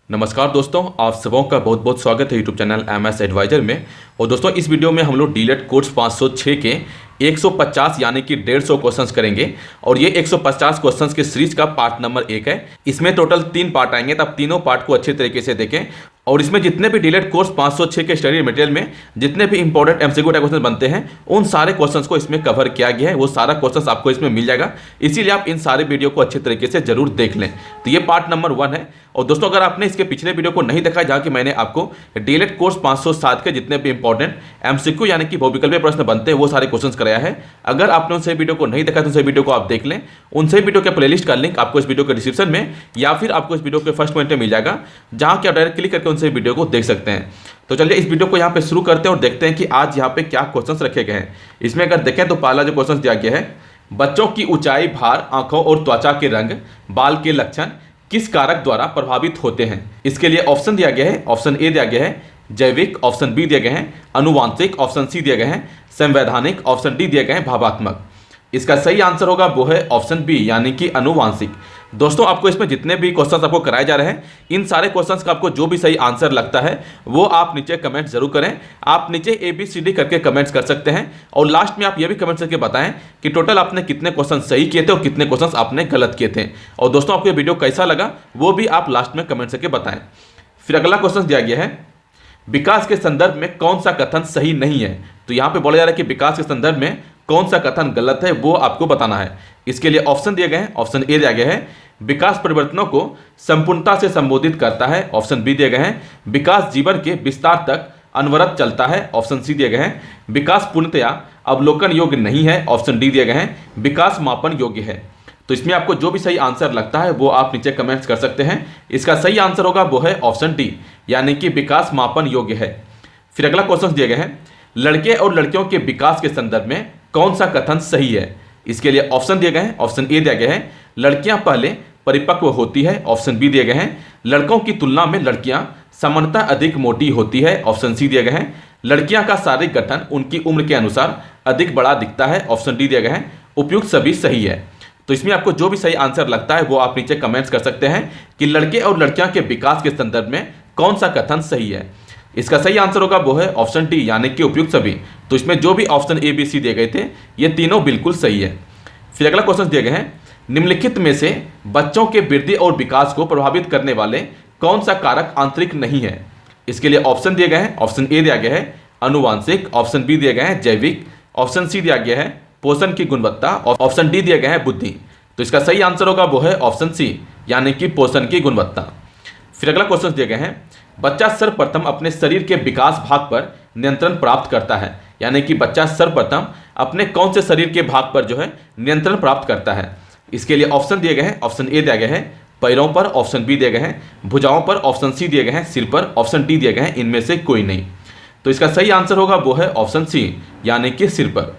नमस्कार दोस्तों, आप सबों का बहुत बहुत स्वागत है यूट्यूब चैनल MS एडवाइजर में। और दोस्तों, इस वीडियो में हम लोग डीलेट कोर्स 506 के 150 यानी कि 150 क्वेश्चंस करेंगे। और ये 150 क्वेश्चंस के सीरीज का पार्ट नंबर 1 है। इसमें टोटल 3 पार्ट आएंगे, तो आप तीनों पार्ट को अच्छे तरीके से देखें। और इसमें जितने भी डीलेट कोर्स 506 के स्टडी मटेरियल में जितने भी इंपॉर्टेंट MCQ टाइप क्वेश्चन बनते हैं, उन सारे क्वेश्चंस को इसमें कवर किया गया है। वो सारा क्वेश्चंस आपको इसमें मिल जाएगा, इसीलिए आप इन सारे वीडियो को अच्छे तरीके से जरूर देख लें। तो ये पार्ट नंबर 1 है। और दोस्तों, अगर आपने इसके पिछले वीडियो को नहीं देखा जहाँ कि मैंने आपको डीलेट कोर्स 507 के जितने भी इंपॉर्टेंट MCQ यानी कि बहुविकल्पीय प्रश्न बनते हैं वो सारे क्वेश्चंस कराया है, अगर आपने उनसे वीडियो को नहीं देखा तो उनसे वीडियो को आप देख लें। उनसे वीडियो के प्लेलिस्ट का लिंक आपको इस वीडियो के डिस्क्रिप्शन में या फिर आपको इस वीडियो के फर्स्ट कमेंट में मिल जाएगा, जहाँ कि आप डायरेक्ट क्लिक करके उनसे वीडियो को देख सकते हैं। तो चलिए इस वीडियो को यहाँ पे शुरू करते हैं और देखते हैं कि आज यहाँ पे क्या क्वेश्चंस रखे गए हैं। इसमें अगर देखें तो पहला जो क्वेश्चन दिया गया है, बच्चों की ऊंचाई, भार, आंखों और त्वचा के रंग, बाल के लक्षण किस कारक द्वारा प्रभावित होते हैं। इसके लिए ऑप्शन दिया गया है। ऑप्शन ए दिया गया है जैविक, ऑप्शन बी दिए गए हैं अनुवांशिक, ऑप्शन सी दिए गए हैं संवैधानिक, ऑप्शन डी दिए गए हैं भावात्मक। इसका सही आंसर होगा वो है ऑप्शन बी यानी कि अनुवांशिक। दोस्तों, आपको इसमें जितने भी क्वेश्चंस आपको कराए जा रहे हैं, इन सारे क्वेश्चंस का आपको जो भी सही आंसर लगता है वो आप नीचे कमेंट जरूर करें। आप नीचे ABCD करके कमेंट्स कर सकते हैं और लास्ट में आप ये भी कमेंट करके बताएं कि टोटल आपने कितने क्वेश्चन सही किए थे और कितने क्वेश्चन आपने गलत किए थे। और दोस्तों, आपको ये वीडियो कैसा लगा वो भी आप लास्ट में कमेंट करके बताएं। फिर अगला क्वेश्चन दिया गया है, विकास के संदर्भ में कौन सा कथन सही नहीं है। तो यहाँ पे बोला जा रहा है कि विकास के संदर्भ में कौन सा कथन गलत है, वो आपको बताना है। इसके लिए ऑप्शन दिए गए हैं। ऑप्शन ए दिया गया है विकास परिवर्तनों को संपूर्णता से संबोधित करता है। ऑप्शन बी दिए गए हैं विकास जीवन के विस्तार तक अनवरत चलता है। ऑप्शन सी दिए गए हैं विकास पूर्णतया अवलोकन योग्य नहीं है। ऑप्शन डी दिए गए हैं विकास मापन योग्य है। तो इसमें आपको जो भी सही आंसर लगता है वो आप नीचे कमेंट्स कर सकते हैं। इसका सही आंसर होगा वो है ऑप्शन डी यानी कि विकास मापन योग्य है। फिर अगला क्वेश्चन दिए गए हैं, लड़के और लड़कियों के विकास के संदर्भ में कौन सा कथन सही है। इसके लिए ऑप्शन दिए गए हैं। ऑप्शन ए दिया गया है लड़कियां पहले परिपक्व होती है। ऑप्शन बी दिए गए हैं लड़कों की तुलना में लड़कियां सामान्यतः अधिक मोटी होती है। ऑप्शन सी दिए गए हैं लड़कियां का शारीरिक गठन उनकी उम्र के अनुसार अधिक बड़ा दिखता है। ऑप्शन डी दिए गए हैं उपयुक्त सभी सही है। तो इसमें आपको जो भी सही आंसर लगता है वो आप नीचे कमेंट्स कर सकते हैं कि लड़के और लड़कियां के विकास के संदर्भ में कौन सा कथन सही है। इसका सही आंसर होगा वो है ऑप्शन डी यानी कि उपयुक्त सभी। तो इसमें जो भी ऑप्शन ABC दिए गए थे ये तीनों बिल्कुल सही है। फिर अगला क्वेश्चन दिए गए हैं, निम्नलिखित में से बच्चों के वृद्धि और विकास को प्रभावित करने वाले कौन सा कारक आंतरिक नहीं है। इसके लिए ऑप्शन दिए गए हैं। ऑप्शन ए दिया गया है अनुवांशिक, ऑप्शन बी दिया गया है जैविक, ऑप्शन सी दिया गया है पोषण की गुणवत्ता, ऑप्शन डी दिया गया है बुद्धि। तो इसका सही आंसर होगा वो है ऑप्शन सी यानी कि पोषण की गुणवत्ता। फिर अगला क्वेश्चन दिए गए हैं, बच्चा सर्वप्रथम अपने शरीर के विकास भाग पर नियंत्रण प्राप्त करता है। यानी कि बच्चा सर्वप्रथम अपने कौन से शरीर के भाग पर जो है नियंत्रण प्राप्त करता है। इसके लिए ऑप्शन दिए गए हैं। ऑप्शन ए दिया गया है पैरों पर, ऑप्शन बी दिए गए हैं भुजाओं पर, ऑप्शन सी दिए गए हैं सिर पर, ऑप्शन डी दिए गए हैं इनमें से कोई नहीं। तो इसका सही आंसर होगा वो है ऑप्शन सी यानी कि सिर पर।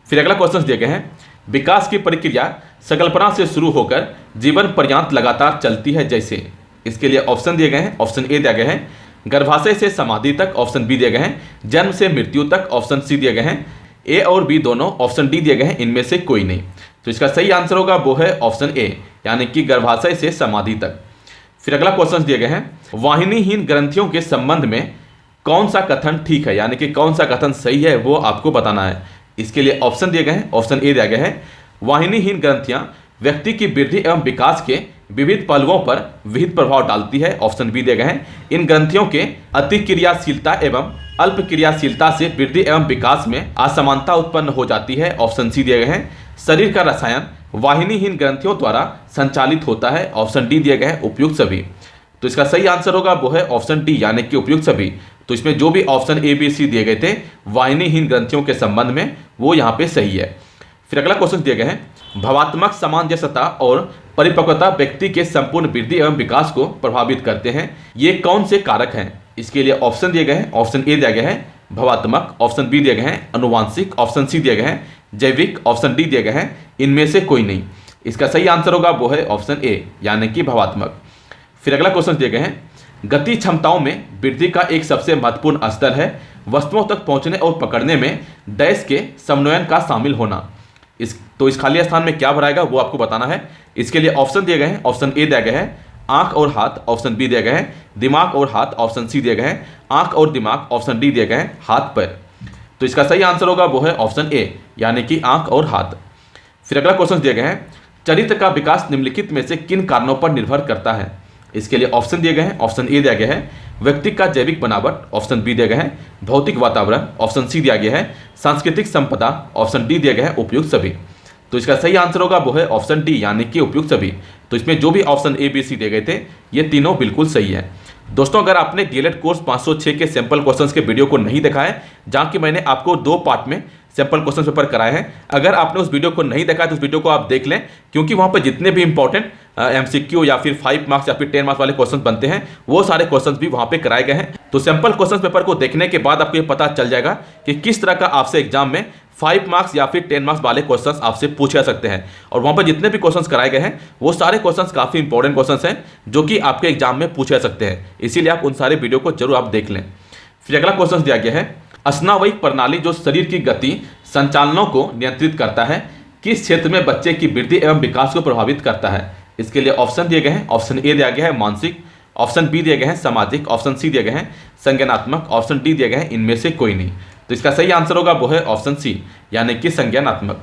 फिर अगला क्वेश्चन दिए गए हैं, विकास की प्रक्रिया संकल्पना से शुरू होकर जीवन पर्यंत लगातार चलती है जैसे। इसके लिए ऑप्शन दिए गए हैं। ऑप्शन ए दिया गया है गर्भाशय से समाधि तक, ऑप्शन बी दिए गए हैं जन्म से मृत्यु तक, ऑप्शन सी दिए गए हैं ए और बी दोनों, ऑप्शन डी दिए गए हैं इनमें से कोई नहीं। तो इसका सही आंसर होगा वो है ऑप्शन ए यानी कि गर्भाशय से समाधि तक। फिर अगला क्वेश्चन दिए गए हैं, वाहिनीहीन ग्रंथियों के संबंध में कौन सा कथन ठीक है यानी कि कौन सा कथन सही है वो आपको बताना है। इसके लिए ऑप्शन दिए गए हैं। ऑप्शन ए दिया गया है वाहिनीहीन ग्रंथियां व्यक्ति की वृद्धि एवं विकास के विविध पहलुओं पर विहित प्रभाव डालती है। ऑप्शन बी दिए गए हैं इन ग्रंथियों के अति क्रियाशीलता एवं अल्प क्रियाशीलता से वृद्धि एवं विकास में असमानता उत्पन्न हो जाती है। ऑप्शन सी दिए गए हैं शरीर का रसायन वाहिनीहीन ग्रंथियों द्वारा संचालित होता है। ऑप्शन डी दिए गए हैं उपयुक्त सभी। तो इसका सही आंसर होगा वो है ऑप्शन डी यानी कि उपयुक्त सभी। तो इसमें जो भी ऑप्शन ABC दिए गए थे वाहिनीहीन ग्रंथियों के संबंध में वो यहाँ पे सही है। फिर अगला क्वेश्चन दिए गए हैं, भावात्मक सामंजस्यता और परिपक्वता व्यक्ति के संपूर्ण वृद्धि एवं विकास को प्रभावित करते हैं। ये कौन से कारक हैं। इसके लिए ऑप्शन दिए गए हैं। ऑप्शन ए दिया गया है भावात्मक, ऑप्शन बी दिए गए हैं अनुवांशिक, ऑप्शन सी दिए गए हैं जैविक, ऑप्शन डी दिए गए हैं इनमें से कोई नहीं। इसका सही आंसर होगा वो है ऑप्शन ए यानी कि भावात्मक। फिर अगला क्वेश्चन दिए गए हैं, गति क्षमताओं में वृद्धि का एक सबसे महत्वपूर्ण स्तर है वस्तुओं तक पहुंचने और पकड़ने में डैश के समन्वयन का शामिल होना। इस खाली स्थान में क्या भराएगा वो आपको बताना है। इसके लिए ऑप्शन दिए गए हैं। ऑप्शन ए दिया गया है आंख और हाथ ऑप्शन बी दिया गया है, दिमाग और हाथ ऑप्शन सी दिया गया है, आंख और दिमाग ऑप्शन डी दिया गया है, हाथ पैर। तो इसका सही आंसर होगा वो है ऑप्शन ए यानी कि आंख और हाथ। फिर अगला क्वेश्चन दिया गया है, चरित्र का विकास निम्नलिखित में से किन कारणों पर निर्भर करता है। इसके लिए ऑप्शन दिए गए हैं, ऑप्शन ए दिया गया है व्यक्ति का जैविक बनावट, ऑप्शन बी दिया गया है भौतिक वातावरण, ऑप्शन सी दिया गया है सांस्कृतिक संपदा, ऑप्शन डी दिया गया है उपयुक्त सभी। तो इसका सही आंसर होगा वो है ऑप्शन डी यानी कि उपयुक्त सभी। तो इसमें जो भी ऑप्शन ए बी सी दिए गए थे ये तीनों बिल्कुल सही है। दोस्तों अगर आपने डीएलएड कोर्स 506 के सैंपल क्वेश्चंस के वीडियो को नहीं देखा है, जहां कि मैंने आपको 2 पार्ट में सैंपल क्वेश्चन पेपर कराए हैं, अगर आपने उस वीडियो को नहीं देखा है तो उस वीडियो को आप देख लें, क्योंकि वहां पर जितने भी इंपॉर्टेंट एमसीक्यू या फिर 5 मार्क्स या फिर 10 मार्क्स वाले क्वेश्चन बनते हैं वो सारे क्वेश्चन भी वहां पे कराए गए हैं। तो सैंपल क्वेश्चन पेपर को देखने के बाद आपको ये पता चल जाएगा कि किस तरह का आपसे एग्जाम में 5 मार्क्स या फिर 10 मार्क्स वाले क्वेश्चंस आपसे पूछे जा सकते हैं। और वहां पर जितने भी क्वेश्चंस कराए गए हैं वो सारे क्वेश्चंस काफी इंपॉर्टेंट क्वेश्चंस हैं जो कि आपके एग्जाम में पूछे जा सकते हैं, इसीलिए आप उन सारे वीडियो को जरूर आप देख लें। फिर अगला क्वेश्चन दिया गया है, स्नावयिक प्रणाली जो शरीर की गति संचालनों को नियंत्रित करता है किस क्षेत्र में बच्चे की वृद्धि एवं विकास को प्रभावित करता है। इसके लिए ऑप्शन दिए गए हैं, ऑप्शन ए दिया गया है मानसिक, ऑप्शन बी दिया गया है सामाजिक, ऑप्शन सी दिया गया है संज्ञानात्मक, ऑप्शन डी दिया गया है इनमें से कोई नहीं। तो इसका सही आंसर होगा वो है ऑप्शन सी यानी कि संज्ञानात्मक।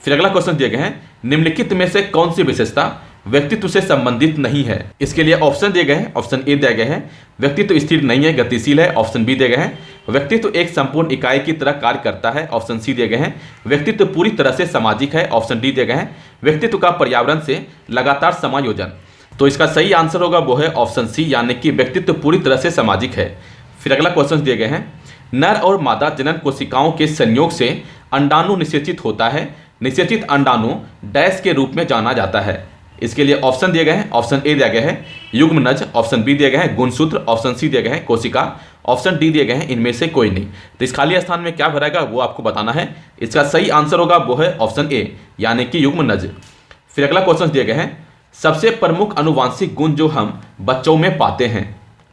फिर अगला क्वेश्चन दिया गया है, निम्नलिखित में से कौन सी विशेषता व्यक्तित्व से संबंधित नहीं है। इसके लिए ऑप्शन दिए गए हैं, ऑप्शन ए दिया गया है व्यक्तित्व स्थिर नहीं है गतिशील है, ऑप्शन बी दिया गया है व्यक्तित्व एक संपूर्ण इकाई की तरह कार्य करता है, ऑप्शन सी दिया गया है व्यक्तित्व पूरी तरह से सामाजिक है, ऑप्शन डी दिया गया है व्यक्तित्व का पर्यावरण से लगातार समायोजन। तो इसका सही आंसर होगा वो है ऑप्शन सी यानी कि व्यक्तित्व पूरी तरह से सामाजिक है। फिर अगला क्वेश्चन दिए गए हैं, नर और मादा जनन कोशिकाओं के संयोग से अंडाणु निषेचित होता है, निषेचित अंडाणु डैश के रूप में जाना जाता है। इसके लिए ऑप्शन दिए गए हैं, ऑप्शन ए दिया गया है युग्मनज, ऑप्शन बी दिया गया है गुणसूत्र, ऑप्शन सी दिया गया है कोशिका, ऑप्शन डी दिए गए हैं इनमें से कोई नहीं। तो इस खाली स्थान में क्या भरेगा वो आपको बताना है। इसका सही आंसर होगा वो है ऑप्शन ए यानी कि युग्मनज। फिर अगला क्वेश्चन दिया गया है, सबसे प्रमुख अनुवांशिक गुण जो हम बच्चों में पाते हैं।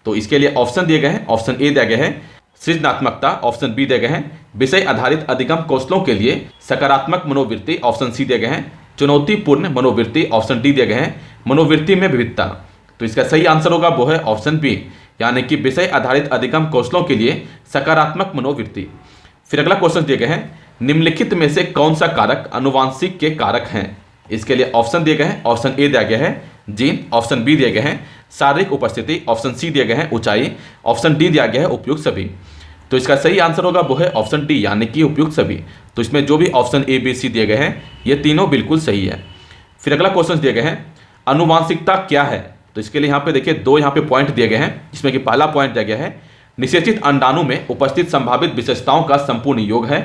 तो इसके लिए ऑप्शन दिए गए हैं, ऑप्शन ए दिया गया है सृजनात्मकता, ऑप्शन बी दिया गया है विषय आधारित अधिगम कौशलों के लिए सकारात्मक मनोवृत्ति, ऑप्शन सी दिया गया है चुनौतीपूर्ण मनोवृत्ति, ऑप्शन डी दिया गया है मनोवृत्ति में विविधता। तो इसका सही आंसर होगा वो है ऑप्शन बी यानी कि विषय आधारित अधिगम कौशलों के लिए सकारात्मक मनोवृत्ति। फिर अगला क्वेश्चन दिया गया है, निम्नलिखित में से कौन सा कारक अनुवांशिक के कारक हैं। इसके लिए ऑप्शन दिए गए हैं, ऑप्शन ए दिया गया है जीन, ऑप्शन बी दिया गया है शारीरिक उपस्थिति, ऑप्शन सी दिया गया है ऊंचाई, ऑप्शन डी दिया गया है उपयुक्त सभी। तो इसका सही आंसर होगा वो है ऑप्शन डी यानी कि उपयुक्त सभी। तो इसमें जो भी ऑप्शन ए बी सी दिए गए हैं ये तीनों बिल्कुल सही है। फिर अगला क्वेश्चन दिया गया है, अनुवांशिकता क्या है। तो इसके लिए यहाँ पे देखिए 2 यहाँ पे पॉइंट दिए गए हैं, जिसमें कि पहला पॉइंट दिया गया है निषेचित अंडाणु में उपस्थित संभावित विशेषताओं का संपूर्ण योग है।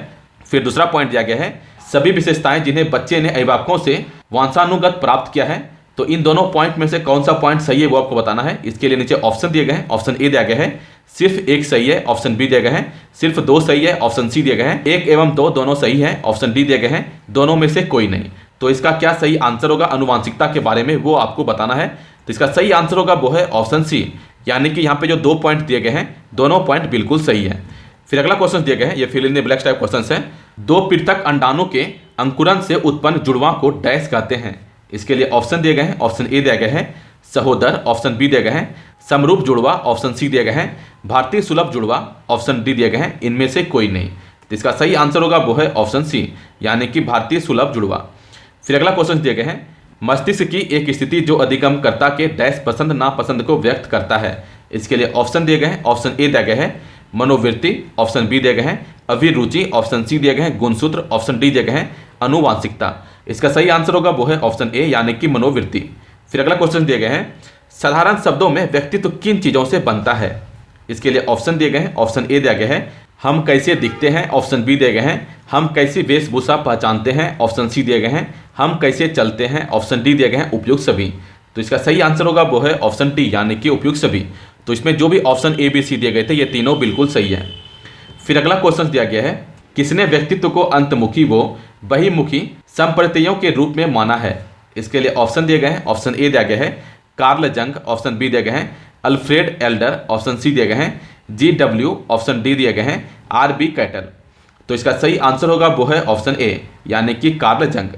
फिर दूसरा पॉइंट दिया गया है सभी विशेषताएं जिन्हें बच्चे ने अभिभावकों से वंशानुगत प्राप्त किया है। तो इन दोनों पॉइंट में से कौन सा पॉइंट सही है वो आपको बताना है। इसके लिए नीचे ऑप्शन दिए गए हैं, ऑप्शन ए दिया गया है सिर्फ 1 सही है, ऑप्शन बी दिया गया है सिर्फ 2 सही है, ऑप्शन सी दिया गया है 1 एवं 2 दोनों सही है, ऑप्शन डी दिया गया है दोनों में से कोई नहीं। तो इसका क्या सही आंसर होगा अनुवांशिकता के बारे में वो आपको बताना है। तो इसका सही आंसर होगा वो है ऑप्शन सी यानी कि यहाँ पे जो 2 पॉइंट दिए गए हैं दोनों पॉइंट बिल्कुल सही है। फिर अगला क्वेश्चन दिया गया है, ये fill in the blanks type question है, 2 पृथक अंडाणु के अंकुरन से उत्पन्न जुड़वां को डैश कहते हैं। इसके लिए ऑप्शन दिए गए हैं, ऑप्शन ए दिया गया है सहोदर, ऑप्शन बी दिया गया है समरूप जुड़वा, ऑप्शन सी दिया गया है भारतीय सुलभ जुड़वा, ऑप्शन डी दिया गया है इनमें से कोई नहीं। तो इसका सही आंसर होगा वो है ऑप्शन सी यानी कि भारतीय सुलभ जुड़वा। फिर अगला क्वेश्चन दिया गया है, मस्तिष्क की एक स्थिति जो अधिगमकर्ता के डैश पसंद नापसंद को व्यक्त करता है। इसके लिए ऑप्शन दिए गए हैं, ऑप्शन ए दिया गया है मनोवृत्ति, ऑप्शन बी दिया गया है अभिरुचि, ऑप्शन सी दिया गया है गुणसूत्र, ऑप्शन डी दिया गया है अनुवांशिकता। इसका सही आंसर होगा वो है ऑप्शन ए यानी कि मनोवृत्ति। फिर अगला क्वेश्चन दिया गया है, साधारण शब्दों में व्यक्तित्व किन चीज़ों से बनता है। इसके लिए ऑप्शन दिए गए हैं, ऑप्शन ए दिया गया है हम कैसे दिखते हैं, ऑप्शन बी दिए गए हैं हम कैसी वेशभूषा पहचानते हैं, ऑप्शन सी दिए गए हैं हम कैसे चलते हैं, ऑप्शन डी दिए गए हैं उपयुक्त सभी। तो इसका सही आंसर होगा वो है ऑप्शन डी यानी कि उपयुक्त सभी। तो इसमें जो भी ऑप्शन ए बी सी दिए गए थे ये तीनों बिल्कुल सही है। फिर अगला क्वेश्चन दिया गया है, किसने व्यक्तित्व को अंतमुखी व बहिमुखी संप्रतियों के रूप में माना है। इसके लिए ऑप्शन दिए गए हैं, ऑप्शन ए दिया गया है कार्ल जंग, ऑप्शन बी दिया गया है अल्फ्रेड एल्डर, ऑप्शन सी दिया गया है GW, ऑप्शन डी दिया गया है RB कैटल। तो इसका सही आंसर होगा वो है ऑप्शन ए यानी कि कार्ल जंग।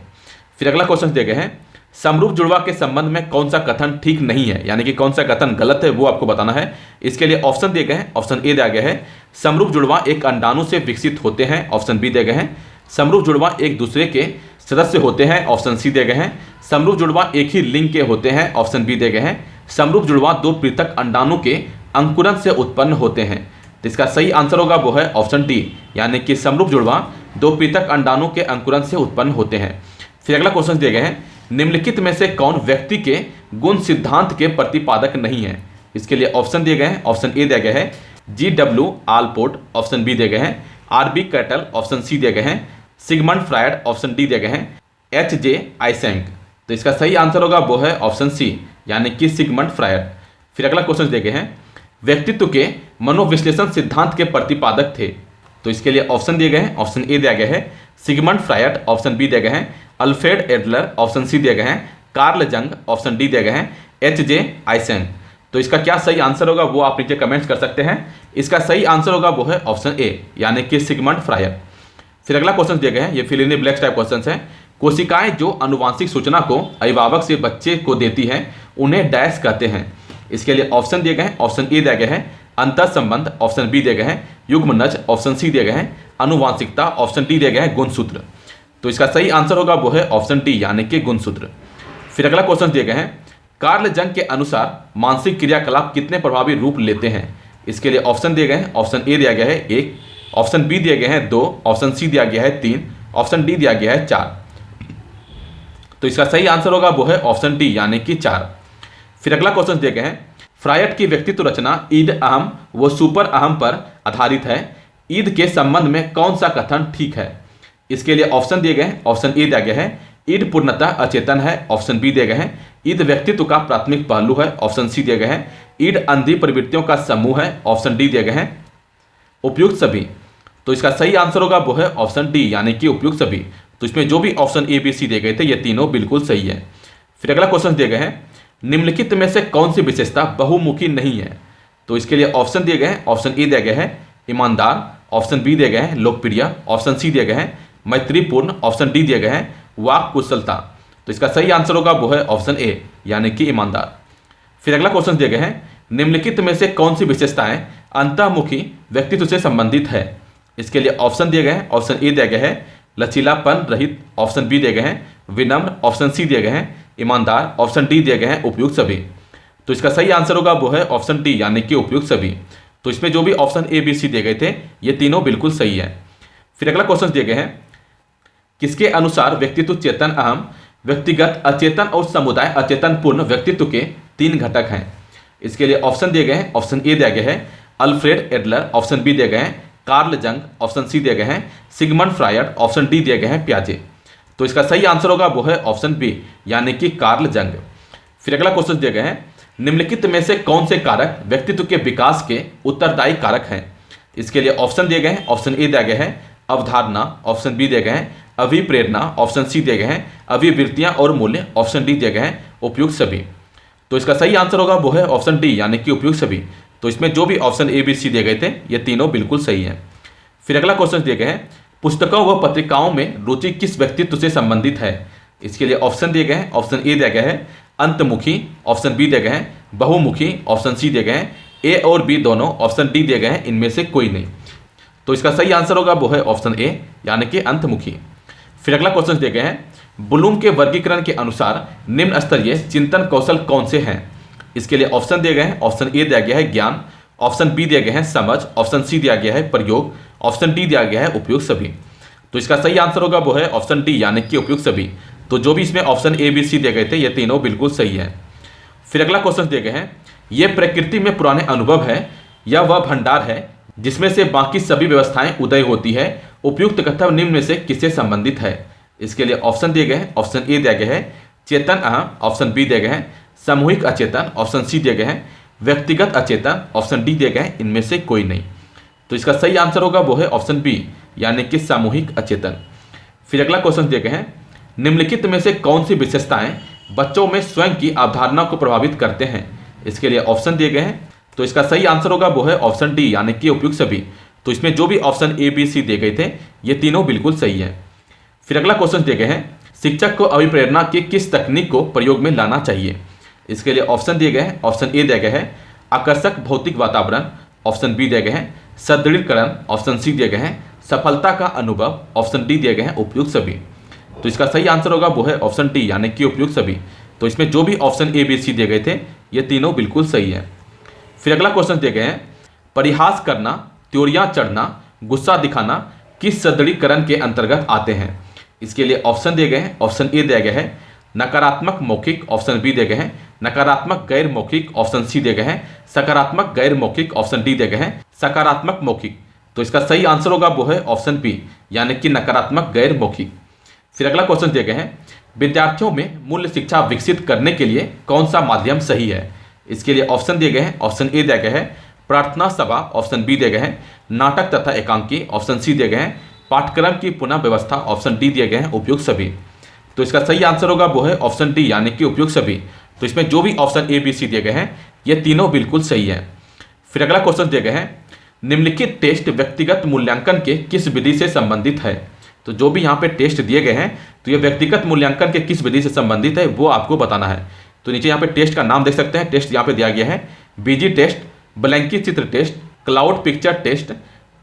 फिर अगला क्वेश्चन दिया गया है, समरूप जुड़वा के संबंध में कौन सा कथन ठीक नहीं है, यानी कि कौन सा कथन गलत है वो आपको बताना है। इसके लिए ऑप्शन दिए गए हैं। ऑप्शन ए दिया गया है समरूप जुड़वा एक अंडाणु से विकसित होते हैं। ऑप्शन बी दिए गए हैं समरूप जुड़वा एक दूसरे के सदस्य होते हैं। ऑप्शन सी दिए गए हैं समरूप जुड़वा एक ही लिंग के होते हैं। ऑप्शन बी दिए गए हैं समरूप जुड़वा दो पृथक अंडाणु के अंकुरन से उत्पन्न होते हैं। तो इसका सही आंसर होगा वो है ऑप्शन डी, यानी कि समरूप जुड़वा दो पृथक अंडाणु के अंकुरन से उत्पन्न होते हैं। फिर अगला क्वेश्चन दिए गए हैं निम्नलिखित में से कौन व्यक्ति के गुण सिद्धांत के प्रतिपादक नहीं है। इसके लिए ऑप्शन दिए गए हैं। ऑप्शन ए दिया गया है GW आलपोर्ट। ऑप्शन बी दिए गए हैं RB कैटल। ऑप्शन सी दिए गए हैं सिगमंड फ्रायड। ऑप्शन डी दिए गए हैं HJ आइसेंक। तो इसका सही आंसर होगा वो है ऑप्शन सी, यानी कि सिगमंड फ्रायड। फिर अगला क्वेश्चन दिए गए हैं व्यक्तित्व के मनोविश्लेषण सिद्धांत के प्रतिपादक थे। तो इसके लिए ऑप्शन दिए गए हैं। ऑप्शन ए दिया गया है सिगमंड फ्रायड। ऑप्शन बी दिए गए हैं अल्फ्रेड एडलर। ऑप्शन सी दिए गए हैं कार्ल जंग। ऑप्शन डी दिए गए हैं HJ आइसेंक। तो इसका क्या सही आंसर होगा वो आप नीचे कमेंट्स कर सकते हैं। इसका सही आंसर होगा वो है ऑप्शन ए, यानी कि सिगमंड फ्रायड। फिर अगला क्वेश्चन दिए गए हैं, ये fill in the blanks type question है। कोशिकाएं जो अनुवांशिक सूचना को अभिभावक से बच्चे को देती हैं उन्हें डैश कहते हैं। इसके लिए ऑप्शन दिए गए हैं। ऑप्शन ए दिया गया है अंतर संबंध। ऑप्शन बी दिए गए हैं युग्मनज। ऑप्शन सी दिए गए हैं अनुवांशिकता। ऑप्शन डी दिया गया है गुणसूत्र। तो इसका सही आंसर होगा वो है ऑप्शन डी, यानी कि गुणसूत्र। फिर अगला क्वेश्चन दिए गए हैं कार्ल जंग के अनुसार मानसिक क्रियाकलाप कितने प्रभावी रूप लेते हैं। इसके लिए ऑप्शन दिए गए हैं। ऑप्शन ए दिया गया है 1। ऑप्शन बी दिया गया है 2। ऑप्शन सी दिया गया है 3। ऑप्शन डी दिया गया है 4। तो इसका सही आंसर होगा वो है ऑप्शन डी, यानी कि 4। फिर अगला क्वेश्चन दिए गए हैं फ्रायड की व्यक्तित्व रचना ईद अहम व सुपर अहम पर आधारित है। ईद के संबंध में कौन सा कथन ठीक है। इसके लिए ऑप्शन दिए गए हैं। ऑप्शन ए दिया गया है ईद पूर्णतः अचेतन है। ऑप्शन बी दिए गए हैं ईद व्यक्तित्व का प्राथमिक पहलू है। ऑप्शन सी दिए गए हैं ईद अंधी प्रवृत्तियों का समूह है। ऑप्शन डी दिए गए हैं उपयुक्त सभी। तो इसका सही आंसर होगा वो है ऑप्शन डी, यानी कि उपयुक्त सभी। तो इसमें जो भी ऑप्शन ए बी सी दिए गए थे ये तीनों बिल्कुल सही है। फिर अगला क्वेश्चन दिए गए हैं निम्नलिखित में से कौन सी विशेषता बहुमुखी नहीं है। तो इसके लिए ऑप्शन दिए गए हैं। ऑप्शन ए दिया गया है ईमानदार। ऑप्शन बी दिए गए हैं लोकप्रिय। ऑप्शन सी दिए गए हैं मैत्रीपूर्ण। ऑप्शन डी दिए गए हैं वाक कुशलता। तो इसका सही आंसर होगा वो है ऑप्शन ए, यानी कि ईमानदार। फिर अगला क्वेश्चन दिए गए हैं निम्नलिखित में से कौन सी विशेषताएं अंतःमुखी व्यक्तित्व से संबंधित है। इसके लिए ऑप्शन दिए गए हैं। ऑप्शन ए दिया गया है लचीलापन रहित। ऑप्शन बी दिए गए हैं विनम्र। ऑप्शन सी दिए गए हैं ईमानदार। ऑप्शन डी दिए गए हैं उपयुक्त सभी। तो इसका सही आंसर होगा वो है ऑप्शन डी, यानी कि उपयुक्त सभी। तो इसमें जो भी ऑप्शन ए बी सी दिए गए थे ये तीनों बिल्कुल सही है। फिर अगला क्वेश्चन दिए गए हैं किसके अनुसार व्यक्तित्व चेतन अहम, व्यक्तिगत अचेतन और समुदाय अचेतन पूर्ण व्यक्तित्व के 3 घटक हैं। इसके लिए ऑप्शन दिए गए हैं। ऑप्शन ए दिया गया है अल्फ्रेड एडलर। ऑप्शन बी दिए गए हैं कार्ल जंग। ऑप्शन सी दिए गए हैं सिगमंड फ्रायड। ऑप्शन डी दिए गए हैं प्याजे। तो इसका सही आंसर होगा वो है ऑप्शन बी, यानी कि कार्ल जंग। फिर अगला क्वेश्चन दिए गए हैं निम्नलिखित में से कौन से कारक व्यक्तित्व के विकास के उत्तरदायी कारक हैं। इसके लिए ऑप्शन दिए गए हैं। ऑप्शन ए दिया गया है अवधारणा। ऑप्शन बी दिए गए हैं अभिप्रेरणा। ऑप्शन सी दिए गए हैं अभिवृत्तियां और मूल्य। ऑप्शन डी दिए गए हैं उपयुक्त सभी। तो इसका सही आंसर होगा वो है ऑप्शन डी, यानी कि उपयुक्त सभी। तो इसमें जो भी ऑप्शन ए बी सी दिए गए थे ये तीनों बिल्कुल सही है। फिर अगला क्वेश्चन दिए गए हैं पुस्तकों व पत्रिकाओं में रुचि किस व्यक्तित्व से संबंधित है। इसके लिए ऑप्शन दिए गए हैं। ऑप्शन ए दिया गया है अंतमुखी। ऑप्शन बी दिए गए हैं बहुमुखी। ऑप्शन सी दिए गए हैं ए और बी दोनों। ऑप्शन डी दिए गए हैं इनमें से कोई नहीं। तो इसका सही आंसर होगा वो है ऑप्शन ए, यानी कि अंतमुखी। फिर अगला क्वेश्चन दिए गए हैं ब्लूम के वर्गीकरण के अनुसार निम्न स्तरीय चिंतन कौशल कौन से हैं। इसके लिए ऑप्शन दिए गए हैं। ऑप्शन ए दिया गया है ज्ञान। ऑप्शन बी दिया गया है समझ। ऑप्शन सी दिया गया है प्रयोग। ऑप्शन डी दिया गया है उपयुक्त सभी। तो इसका सही आंसर होगा वो है ऑप्शन डी, यानी कि उपयुक्त सभी। तो जो भी इसमें ऑप्शन ए बी सी दिए गए थे ये तीनों बिल्कुल सही है। फिर अगला क्वेश्चन दिए गए हैं ये प्रकृति में पुराने अनुभव है या वह भंडार है जिसमें से बाकी सभी व्यवस्थाएं उदय होती है। उपयुक्त कथन निम्न में से किससे संबंधित है। इसके लिए ऑप्शन दिए गए हैं। ऑप्शन ए दिया गया है चेतन अहम। ऑप्शन बी दिए गए हैं सामूहिक अचेतन। ऑप्शन सी दिए गए हैं व्यक्तिगत अचेतन। ऑप्शन डी दिए गए हैं इनमें से कोई नहीं। तो इसका सही आंसर होगा वो है ऑप्शन बी, यानी कि सामूहिक अचेतन। फिर अगला क्वेश्चन दिए गए हैं निम्नलिखित में से कौन सी विशेषताएं बच्चों में स्वयं की अवधारणा को प्रभावित करते हैं। इसके लिए ऑप्शन दिए गए हैं। तो इसका सही आंसर होगा वो है ऑप्शन डी, यानी कि उपयुक्त सभी। तो इसमें जो भी ऑप्शन ए बी सी दिए गए थे ये तीनों बिल्कुल सही है। फिर अगला क्वेश्चन दिए गए हैं शिक्षक को अभिप्रेरणा की किस तकनीक को प्रयोग में लाना चाहिए? इसके लिए ऑप्शन दिए गए हैं। ऑप्शन ए दिया गया है आकर्षक भौतिक वातावरण, ऑप्शन बी दिए गए हैं सुदृढ़ीकरण, ऑप्शन सी दिए गए हैं सफलता का अनुभव, ऑप्शन डी दिए गए हैं उपयुक्त सभी। तो इसका सही आंसर होगा वो है ऑप्शन डी यानी कि उपयुक्त सभी। तो इसमें जो भी ऑप्शन ए बी सी दिए गए थे ये तीनों बिल्कुल सही है। फिर अगला क्वेश्चन दिए गए हैं परिहास करना, त्योरियां चढ़ना, गुस्सा दिखाना किस सुदृढ़ीकरण के अंतर्गत आते हैं? इसके लिए ऑप्शन दिए गए हैं। ऑप्शन ए दिया गया है नकारात्मक मौखिक, ऑप्शन बी दिए गए हैं नकारात्मक गैर मौखिक, ऑप्शन सी दिए गए हैं सकारात्मक गैर मौखिक, ऑप्शन डी दिए गए हैं सकारात्मक मौखिक। तो इसका सही आंसर होगा वो है ऑप्शन बी यानी कि नकारात्मक गैर मौखिक। फिर अगला क्वेश्चन दिए गए हैं विद्यार्थियों में मूल्य शिक्षा विकसित करने के लिए कौन सा माध्यम सही है? इसके लिए ऑप्शन दिए गए हैं। ऑप्शन ए दिया गया है प्रार्थना सभा, ऑप्शन बी दिए गए हैं नाटक तथा एकांकी, ऑप्शन सी दिए गए हैं पाठ्यक्रम की पुनः व्यवस्था, ऑप्शन डी दिए गए हैं उपयुक्त सभी। तो इसका सही आंसर होगा वो है ऑप्शन डी यानी कि उपयुक्त सभी। तो इसमें जो भी ऑप्शन ए बी सी दिए गए हैं ये तीनों बिल्कुल सही है। फिर अगला क्वेश्चन दिए गए हैं निम्नलिखित टेस्ट व्यक्तिगत मूल्यांकन के किस विधि से संबंधित है? तो जो भी यहाँ पे टेस्ट दिए गए हैं तो ये व्यक्तिगत मूल्यांकन के किस विधि से संबंधित है वो आपको बताना है। तो नीचे यहाँ पे टेस्ट का नाम देख सकते हैं। टेस्ट यहाँ पे दिया गया है बीजी टेस्ट, ब्लैंकी चित्र test, cloud picture test,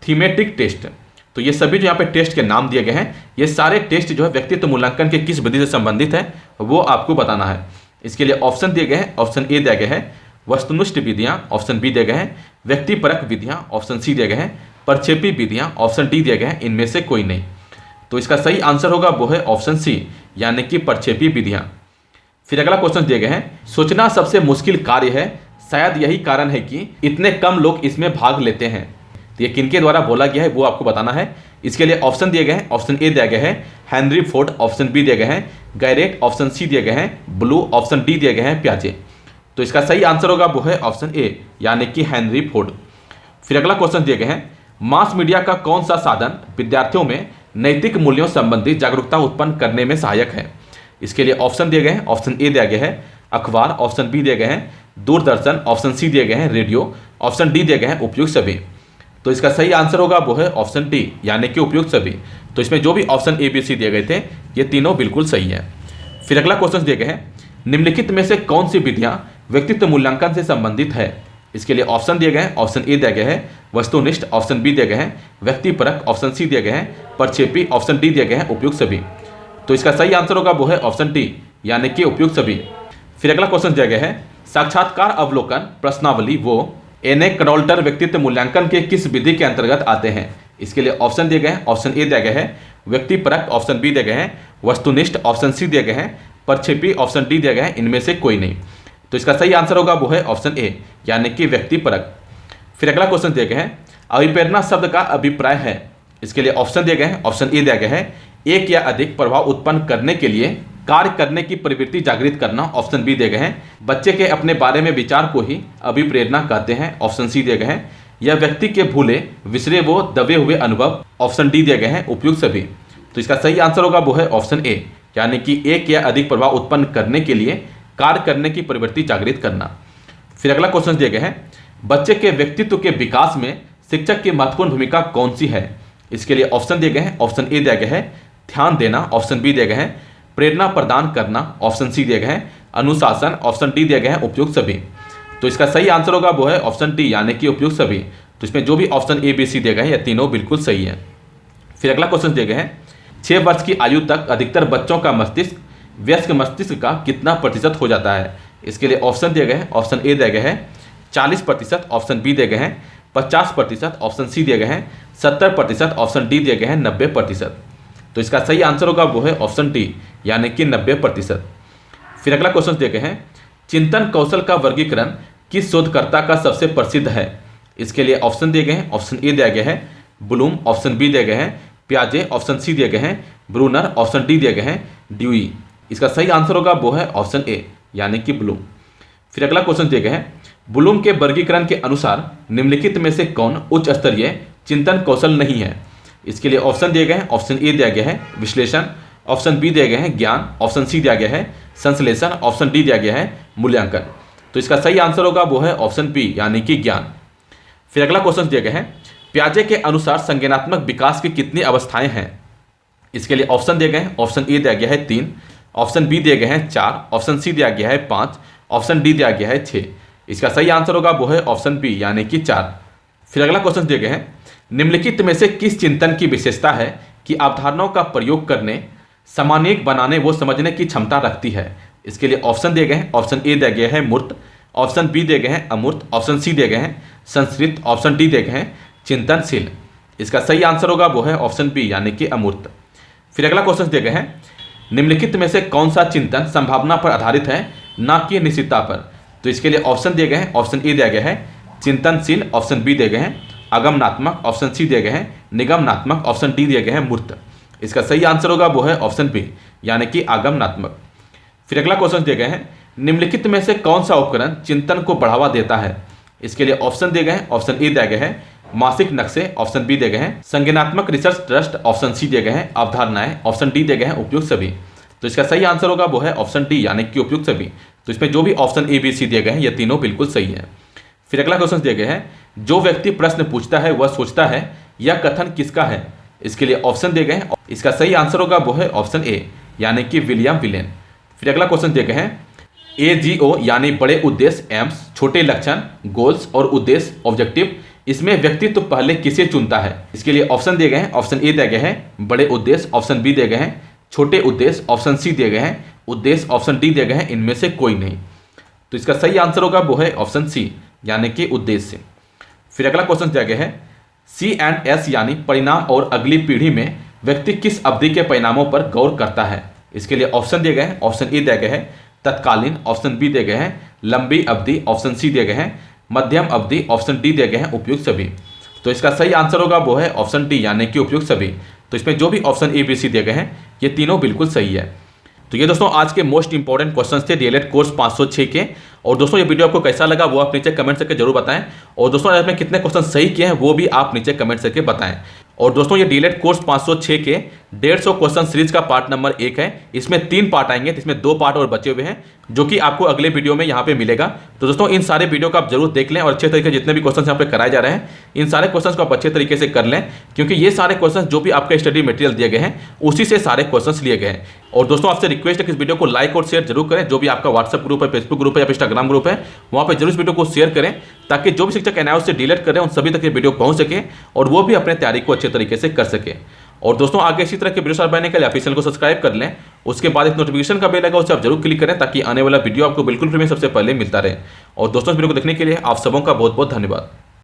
thematic test. तो ये सभी जो यहाँ पे टेस्ट के नाम दिए गए हैं ये सारे टेस्ट जो है व्यक्तित्व मूल्यांकन के किस विधि से संबंधित है वो आपको बताना है। इसके लिए ऑप्शन दिए गए हैं। ऑप्शन ए दिया गया है वस्तुनिष्ठ विधियाँ, ऑप्शन बी दिए गए हैं व्यक्तिपरक विधियाँ, ऑप्शन सी दिए गए हैं प्रक्षेपी विधियाँ, ऑप्शन डी दिए गए हैं इनमें से कोई नहीं। तो इसका सही आंसर होगा वो है ऑप्शन सी यानी कि प्रक्षेपी विधियाँ। फिर अगला क्वेश्चन दिए गए हैं सोचना सबसे मुश्किल कार्य है, शायद यही कारण है कि इतने कम लोग इसमें भाग लेते हैं। तो ये किनके द्वारा बोला गया है वो आपको बताना है। इसके लिए ऑप्शन दिए गए हैं। ऑप्शन ए दिया गया है हेनरी फोर्ड, ऑप्शन बी दिए गए हैं गैरेट, ऑप्शन सी दिए गए हैं ब्लू, ऑप्शन डी दिए गए हैं प्याजे। तो इसका सही आंसर होगा वो है ऑप्शन ए यानी कि हेनरी फोर्ड। फिर अगला क्वेश्चन दिए गए हैं मास मीडिया का कौन सा साधन विद्यार्थियों में नैतिक मूल्यों संबंधी जागरूकता उत्पन्न करने में सहायक है? इसके लिए ऑप्शन दिए गए हैं। ऑप्शन ए दिया गया है अखबार, ऑप्शन बी दिए गए हैं दूरदर्शन, ऑप्शन सी दिए गए हैं रेडियो, ऑप्शन डी दिए गए हैं उपयुक्त सभी। तो इसका सही आंसर होगा वो है ऑप्शन डी यानी कि उपयुक्त सभी। तो इसमें जो भी ऑप्शन ए बी सी दिए गए थे ये तीनों बिल्कुल सही है। फिर अगला क्वेश्चन दिए गए हैं निम्नलिखित में से कौन सी विधियाँ व्यक्तित्व मूल्यांकन से संबंधित है? इसके लिए ऑप्शन दिए गए हैं। ऑप्शन ए दिया गया है वस्तुनिष्ठ, ऑप्शन बी दिए गए हैं व्यक्तिपरक, ऑप्शन सी दिए गए हैं प्रक्षेपी, ऑप्शन डी दिए गए हैं उपयुक्त सभी। तो इसका सही आंसर होगा वो है ऑप्शन डी यानी कि उपयुक्त सभी। फिर अगला क्वेश्चन दिया गया है साक्षात्कार अवलोकन प्रश्नावली वो एने कडोल्टर व्यक्तित्व मूल्यांकन के किस विधि के अंतर्गत आते हैं? इसके लिए ऑप्शन दिए गए हैं। ऑप्शन ए दिया गया है व्यक्तिपरक, ऑप्शन बी दिए गए हैं वस्तुनिष्ठ, ऑप्शन सी दिए गए हैं प्रक्षेपी, ऑप्शन डी दिए गए हैं इनमें से कोई नहीं। तो इसका सही आंसर होगा वो है ऑप्शन ए यानी कि व्यक्तिपरक। फिर अगला क्वेश्चन दिया गया है अभिप्रेरणा शब्द का अभिप्राय है। इसके लिए ऑप्शन दिए गए हैं। ऑप्शन ए दिया गया है एक या अधिक प्रभाव उत्पन्न करने के लिए कार्य करने की प्रवृत्ति जागृत करना, ऑप्शन बी दिए गए हैं बच्चे के अपने बारे में विचार को ही अभिप्रेरणा कहते हैं, ऑप्शन सी दिए गए हैं यह व्यक्ति के भूले विसरे वो दबे हुए अनुभव, ऑप्शन डी दिए गए हैं उपयुक्त सभी। तो इसका सही आंसर होगा वो है ऑप्शन ए यानी कि एक या अधिक प्रभाव उत्पन्न करने के लिए कार्य करने की प्रवृत्ति जागृत करना। फिर अगला क्वेश्चन दिए गए हैं बच्चे के व्यक्तित्व के विकास में शिक्षक की महत्वपूर्ण भूमिका कौन सी है? इसके लिए ऑप्शन दिए गए हैं। ऑप्शन ए दिया गया है ध्यान देना, ऑप्शन बी दिया गया है प्रेरणा प्रदान करना, ऑप्शन सी दिया गया है अनुशासन, ऑप्शन डी दिया गया है उपयुक्त सभी। तो इसका सही आंसर होगा वो है ऑप्शन डी यानी कि उपयुक्त सभी। तो इसमें जो भी ऑप्शन ए बी सी दिए गए हैं ये तीनों बिल्कुल सही है। फिर अगला क्वेश्चन दिए गए हैं 6 वर्ष की आयु तक अधिकतर बच्चों का मस्तिष्क वयस्क मस्तिष्क का कितना प्रतिशत हो जाता है? इसके लिए ऑप्शन दिए गए हैं। ऑप्शन ए दिया गया है 40%, ऑप्शन बी दिए गए हैं 50%, ऑप्शन सी दिए गए हैं 70%, ऑप्शन डी दिए गए हैं 90%। तो इसका सही आंसर होगा वो है ऑप्शन डी यानी कि 90%। फिर अगला क्वेश्चन दिए गए हैं चिंतन कौशल का वर्गीकरण किस शोधकर्ता का सबसे प्रसिद्ध है? इसके लिए ऑप्शन दिए गए हैं। ऑप्शन ए दिया गया है ब्लूम, ऑप्शन बी दिए गए हैं प्याजे, ऑप्शन सी दिए गए हैं ब्रूनर, ऑप्शन डी दिए गए हैं ड्यूई। इसका सही आंसर होगा वो है ऑप्शन ए यानी कि ब्लूम। फिर अगला क्वेश्चन दिए गए हैं ब्लूम के वर्गीकरण के अनुसार निम्नलिखित में से कौन उच्च स्तरीय चिंतन कौशल नहीं है? इसके लिए ऑप्शन दिए गए हैं। ऑप्शन ए दिया गया है विश्लेषण, ऑप्शन बी दिया गया है ज्ञान, ऑप्शन सी दिया गया है संश्लेषण, ऑप्शन डी दिया गया है मूल्यांकन। तो इसका सही आंसर होगा वो है ऑप्शन बी यानी कि ज्ञान। फिर अगला क्वेश्चन दिया गया है प्याजे के अनुसार संज्ञानात्मक विकास की कितनी अवस्थाएं हैं? इसके लिए ऑप्शन दिए गए हैं। ऑप्शन ए दिया गया है 3, ऑप्शन बी दिए गए हैं 4, ऑप्शन सी दिया गया है 5, ऑप्शन डी दिया गया है 6। इसका सही आंसर होगा वो है ऑप्शन बी यानी कि 4। फिर अगला क्वेश्चन दिए गए हैं, निम्नलिखित में से किस चिंतन की विशेषता है कि अवधारणाओं का प्रयोग करने, सामान्यिक बनाने व समझने की क्षमता रखती है। इसके लिए ऑप्शन दिए गए हैं। ऑप्शन ए दिया गया है मूर्त, ऑप्शन बी दिए गए हैं अमूर्त, ऑप्शन सी दिए गए हैं संस्कृत, ऑप्शन डी दिए गए हैं चिंतनशील। इसका सही आंसर होगा वो है ऑप्शन बी यानी कि अमूर्त। फिर अगला क्वेश्चन दिए गए हैं, निम्नलिखित में से कौन सा चिंतन संभावना पर आधारित है ना कि निश्चितता पर। तो इसके लिए ऑप्शन दिए गए हैं। ऑप्शन ए दिया गया है चिंतनशील, ऑप्शन बी दिए गए हैं आगमनात्मक, ऑप्शन सी दिए गए हैं निगमनात्मक, ऑप्शन डी दिए गए हैं मूर्त। इसका सही आंसर होगा वो है ऑप्शन बी यानी कि आगमनात्मक। फिर अगला क्वेश्चन दिए गए हैं, निम्नलिखित में से कौन सा उपकरण चिंतन को बढ़ावा देता है। इसके लिए ऑप्शन दिए गए हैं। ऑप्शन ए दिया गया है मासिक नक्शे, ऑप्शन बी दिए गए हैं संज्ञानात्मक रिसर्च ट्रस्ट, ऑप्शन सी दिए गए हैं अवधारणाएं, ऑप्शन डी दिए गए हैं उपयुक्त सभी। तो इसका सही आंसर होगा वो है ऑप्शन डी यानी कि उपयुक्त सभी। तो इसमें जो भी ऑप्शन ए बी सी दिए गए हैं ये तीनों बिल्कुल सही है। फिर अगला क्वेश्चन दिए गए हैं, जो व्यक्ति प्रश्न पूछता है वह सोचता है, यह कथन किसका है। इसके लिए ऑप्शन दिए गए हैं। इसका सही आंसर होगा वो है ऑप्शन ए यानी कि विलियम विलेन। फिर अगला क्वेश्चन दिए गए हैं, AGO यानी बड़े उद्देश्य, एम्स छोटे लक्षण, गोल्स और उद्देश्य ऑब्जेक्टिव, इसमें व्यक्तित्व पहले किसे चुनता है। इसके लिए ऑप्शन दिए गए हैं। ऑप्शन ए दिया गया है बड़े उद्देश्य, ऑप्शन बी दिए गए हैं छोटे उद्देश्य, ऑप्शन सी दिए गए हैं उद्देश्य, ऑप्शन डी दिए गए हैं इनमें से कोई नहीं। तो इसका सही आंसर होगा वो है ऑप्शन सी यानी कि उद्देश्य। फिर अगला क्वेश्चन दिया गया है, C&S यानी परिणाम और अगली पीढ़ी में व्यक्ति किस अवधि के परिणामों पर गौर करता है। इसके लिए ऑप्शन दिए गए हैं। ऑप्शन ए दिया गया है तत्कालीन, ऑप्शन बी दिए गए हैं लंबी अवधि, ऑप्शन सी दिए गए हैं मध्यम अवधि, ऑप्शन डी दिए गए हैं उपयुक्त सभी। तो इसका सही आंसर होगा वो है ऑप्शन डी यानी कि उपयुक्त सभी। तो इसमें जो भी ऑप्शन ए बी सी दिए गए हैं ये तीनों बिल्कुल सही है। तो ये दोस्तों आज के मोस्ट इंपॉर्टेंट क्वेश्चंस थे डीएलएड कोर्स 506 के। और दोस्तों ये वीडियो आपको कैसा लगा वो आप नीचे कमेंट करके जरूर बताएं। और दोस्तों आज में कितने क्वेश्चन सही किए हैं वो भी आप नीचे कमेंट करके बताएं। और दोस्तों ये डीएलएड कोर्स 506 के 150 क्वेश्चन सीरीज का पार्ट नंबर 1 है। इसमें 3 पार्ट आएंगे, इसमें 2 पार्ट और बचे हुए हैं जो कि आपको अगले वीडियो में यहाँ पे मिलेगा। तो दोस्तों इन सारे वीडियो को आप जरूर देख लें और अच्छे तरीके जितने भी क्वेश्चन यहाँ पे कराए जा रहे हैं इन सारे क्वेश्चन को आप अच्छे तरीके से कर लें, क्योंकि ये सारे क्वेश्चन जो भी आपके स्टडी मटेरियल दिए गए हैं उसी से सारे क्वेश्चन लिए गए हैं। और दोस्तों आपसे रिक्वेस्ट है कि इस वीडियो को लाइक और शेयर जरूर करें। जो भी आपका व्हाट्सएप ग्रुप है, फेसबुक ग्रुप है या इंस्टाग्राम ग्रुप है वहाँ पर जरूर इस वीडियो को शेयर करें, ताकि जो भी शिक्षक एनआईओएस से डीएलएड कर रहे हैं उन सभी तक ये वीडियो पहुंच सके और वो भी अपने तैयारी को अच्छे तरीके से कर सके। और दोस्तों आगे इसी तरह के वीडियो साथ बनने के लिए आप चैनल को सब्सक्राइब कर लें। उसके बाद एक नोटिफिकेशन का बेल लगा उसे आप जरूर क्लिक करें, ताकि आने वाला वीडियो आपको बिल्कुल फ्री में सबसे पहले मिलता रहे। और दोस्तों इस वीडियो को देखने के लिए आप सबों का बहुत बहुत धन्यवाद।